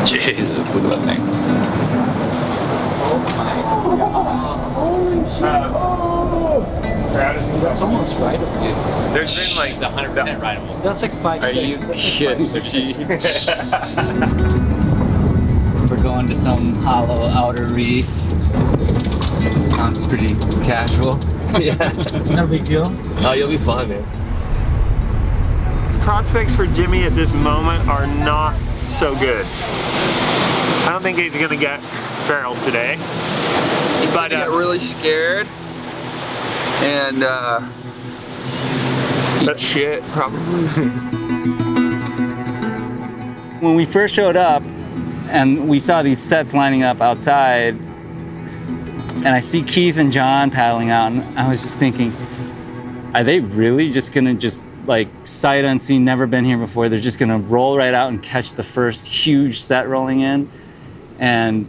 Jesus, look at that thing. Oh my God. That's almost rideable. There's been like It's 100% rideable. That's like 5, Are 6. you kidding me? We're going to some hollow outer reef. Sounds pretty casual. Yeah. No big deal. Oh, you'll be fine, man. Prospects for Jimmy at this moment are not so good. I don't think he's gonna get barreled today. But I got really scared and eat shit probably. When we first showed up and we saw these sets lining up outside, and I see Keith and Jon paddling out, and I was just thinking, are they really just gonna just like sight unseen, never been here before, they're just gonna roll right out and catch the first huge set rolling in? And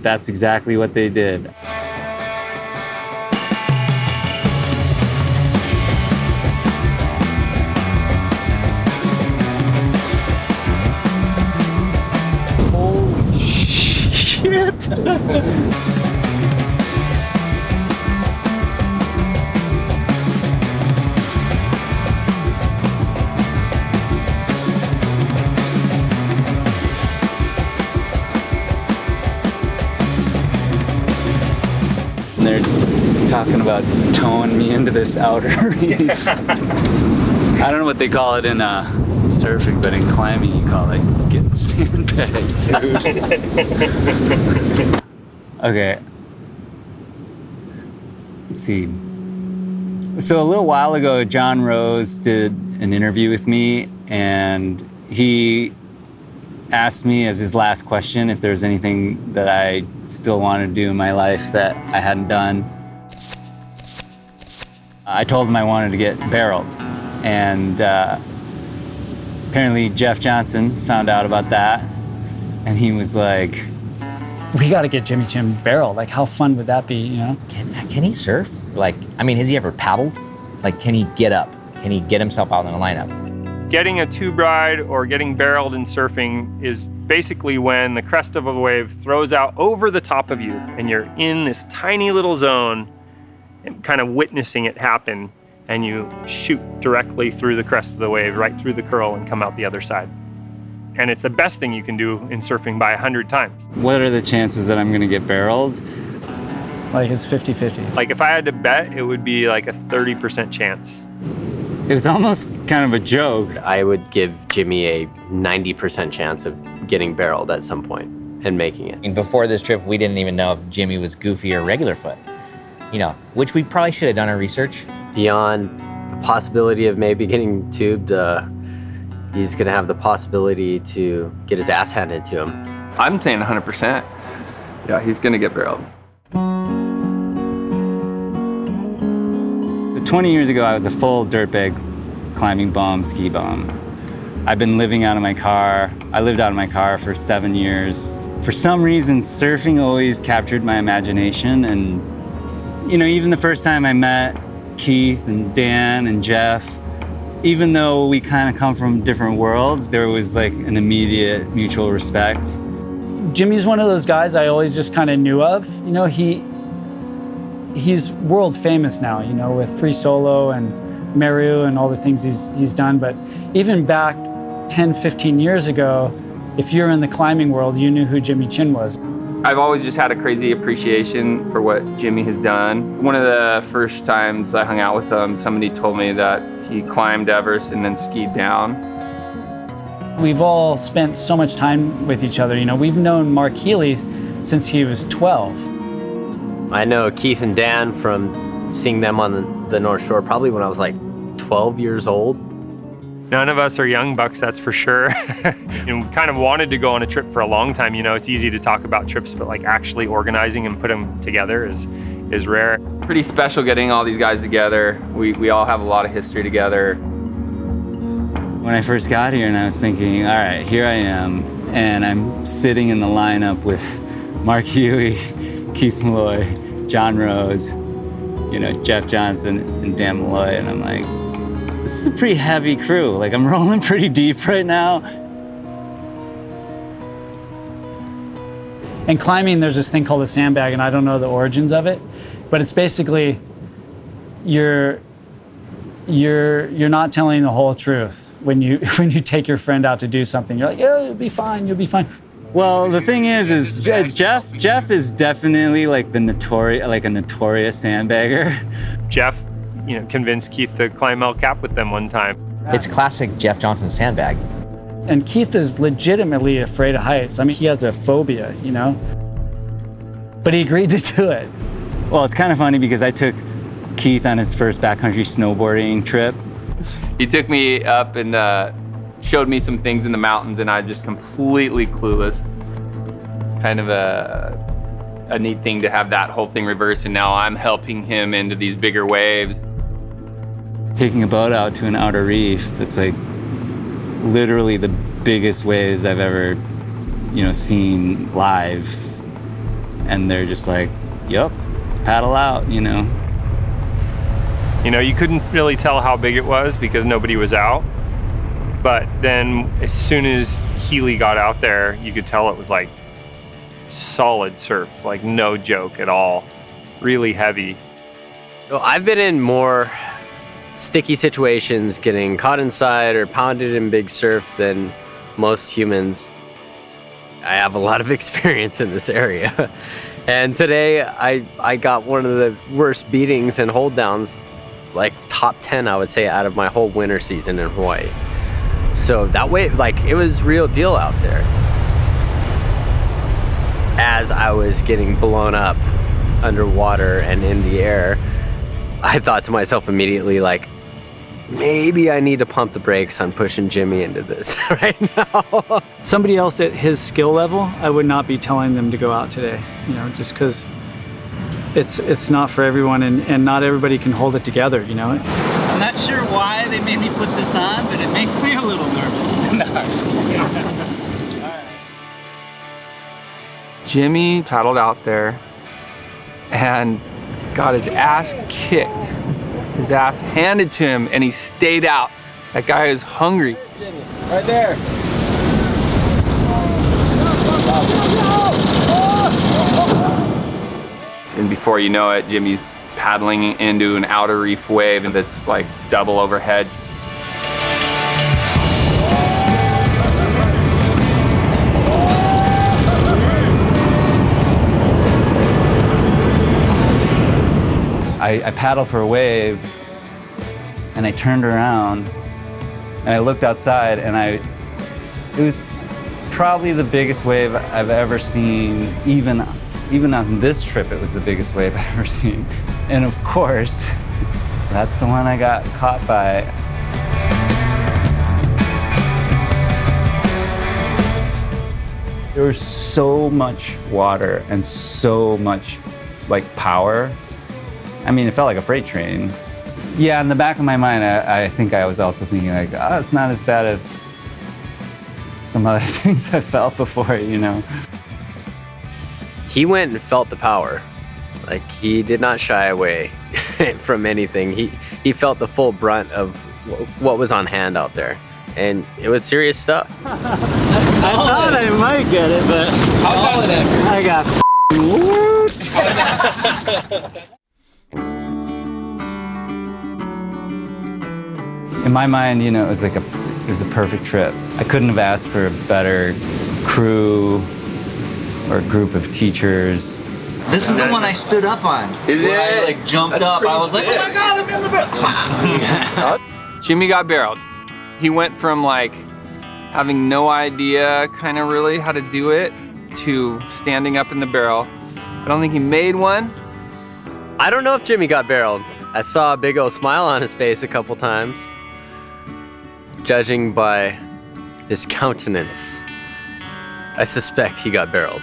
that's exactly what they did. Holy shit! They're talking about towing me into this outer reef. I don't know what they call it in surfing, but in climbing you call it getting sandbagged, dude. Okay. Let's see. So a little while ago, Jon Rose did an interview with me, and he asked me as his last question if there's anything that I still want to do in my life that I hadn't done. I told him I wanted to get barreled, and apparently Jeff Johnson found out about that, and he was like, We got to get Jimmy Chin barreled. Like, how fun would that be, you know? Can he surf? Like, I mean, has he ever paddled? Like, can he get up? Can he get himself out in the lineup? Getting a tube ride or getting barreled in surfing is basically when the crest of a wave throws out over the top of you and you're in this tiny little zone and kind of witnessing it happen, and you shoot directly through the crest of the wave, right through the curl, and come out the other side. And it's the best thing you can do in surfing by 100 times. what are the chances that I'm gonna get barreled? Like, it's 50-50. Like, if I had to bet, it would be like a 30% chance. It was almost kind of a joke. I would give Jimmy a 90% chance of getting barreled at some point and making it. And before this trip, we didn't even know if Jimmy was goofy or regular foot. You know, which we probably should have done our research. Beyond the possibility of maybe getting tubed, he's gonna have the possibility to get his ass handed to him. I'm saying 100%. Yeah, he's gonna get barreled. 20 years ago, I was a full dirtbag climbing bum, ski bum. I've been living out of my car. I lived out of my car for 7 years. For some reason, surfing always captured my imagination. And, you know, even the first time I met Keith and Dan and Jeff, even though we kind of come from different worlds, there was like an immediate mutual respect. Jimmy's one of those guys I always just kind of knew of. You know, he's world famous now, you know, with Free Solo and Meru and all the things he's done. But even back 10, 15 years ago, if you're in the climbing world, you knew who Jimmy Chin was. I've always just had a crazy appreciation for what Jimmy has done. One of the first times I hung out with him, somebody told me that he climbed Everest and then skied down. We've all spent so much time with each other. You know, we've known Mark Healey since he was 12. I know Keith and Dan from seeing them on the North Shore probably when I was like 12 years old. None of us are young bucks, that's for sure. And we kind of wanted to go on a trip for a long time. You know, it's easy to talk about trips, but like actually organizing and put them together is rare. Pretty special getting all these guys together. We all have a lot of history together. When I first got here and I was thinking, all right, here I am, and I'm sitting in the lineup with Mark Healey, Keith Malloy, Jon Rose, you know, Jeff Johnson and Dan Malloy, and I'm like, this is a pretty heavy crew. Like, I'm rolling pretty deep right now. And climbing, there's this thing called a sandbag, and I don't know the origins of it, but it's basically you're not telling the whole truth when you take your friend out to do something. You're like, oh, you'll be fine, you'll be fine. Well, the thing is Jeff is definitely like a notorious sandbagger. Jeff, convinced Keith to climb El Cap with them one time. It's classic Jeff Johnson sandbag. And Keith is legitimately afraid of heights. I mean, he has a phobia, but he agreed to do it. Well, it's kind of funny because I took Keith on his first backcountry snowboarding trip. He took me up and showed me some things in the mountains, and I just completely clueless. Kind of a neat thing to have that whole thing reversed, and now I'm helping him into these bigger waves. Taking a boat out to an outer reef that's like literally the biggest waves I've ever, seen live. And they're just like, yep, let's paddle out, You couldn't really tell how big it was because nobody was out. But then as soon as Healey got out there, you could tell it was like solid surf, like no joke at all. Really heavy. Well, I've been in more sticky situations, getting caught inside or pounded in big surf than most humans. I have a lot of experience in this area. And today I got one of the worst beatings and hold downs, like top 10, I would say, out of my whole winter season in Hawaii. So that way, it was real deal out there. As I was getting blown up underwater and in the air, I thought to myself immediately, maybe I need to pump the brakes on pushing Jimmy into this right now. Somebody else at his skill level, I would not be telling them to go out today, just because it's not for everyone, and not everybody can hold it together, I'm not sure why they made me put this on, but it makes me a little nervous. Jimmy paddled out there and got his ass kicked. His ass handed to him, and he stayed out. That guy is hungry. Jimmy, right there. And before you know it, Jimmy's paddling into an outer reef wave that's like double overhead. I paddled for a wave, and I turned around, and I looked outside, and it was probably the biggest wave I've ever seen. Even on this trip, it was the biggest wave I've ever seen. And of course, that's the one I got caught by. There was so much water and so much power. I mean, it felt like a freight train. Yeah, in the back of my mind, I think I was also thinking it's not as bad as some other things I felt before, He went and felt the power. He did not shy away from anything. He felt the full brunt of what was on hand out there. And it was serious stuff. I thought I might get it, but I got whooped. In my mind, it was a perfect trip. I couldn't have asked for a better crew or group of teachers. This is the one I stood up on. Is it? I jumped up. I was like, oh my God, I'm in the barrel. Jimmy got barreled. He went from having no idea kind of really how to do it to standing up in the barrel. I don't think he made one. I don't know if Jimmy got barreled. I saw a big old smile on his face a couple times. Judging by his countenance, I suspect he got barreled.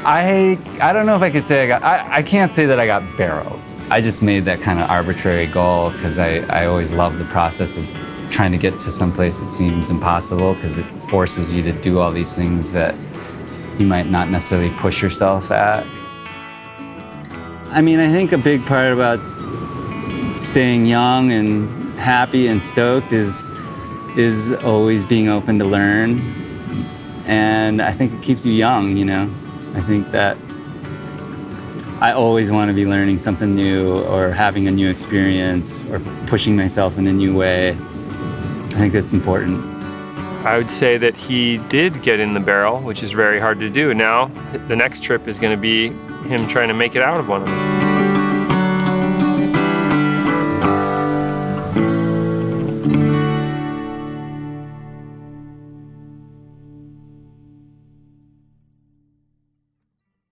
I don't know if I could say I can't say that I got barreled. I just made that kind of arbitrary goal because I always love the process of trying to get to some place that seems impossible because it forces you to do all these things that you might not necessarily push yourself at. I mean, I think a big part about staying young and happy and stoked is always being open to learn. And I think it keeps you young, I think that I always want to be learning something new or having a new experience or pushing myself in a new way. I think that's important. I would say that he did get in the barrel, which is very hard to do. Now, the next trip is going to be him trying to make it out of one of them.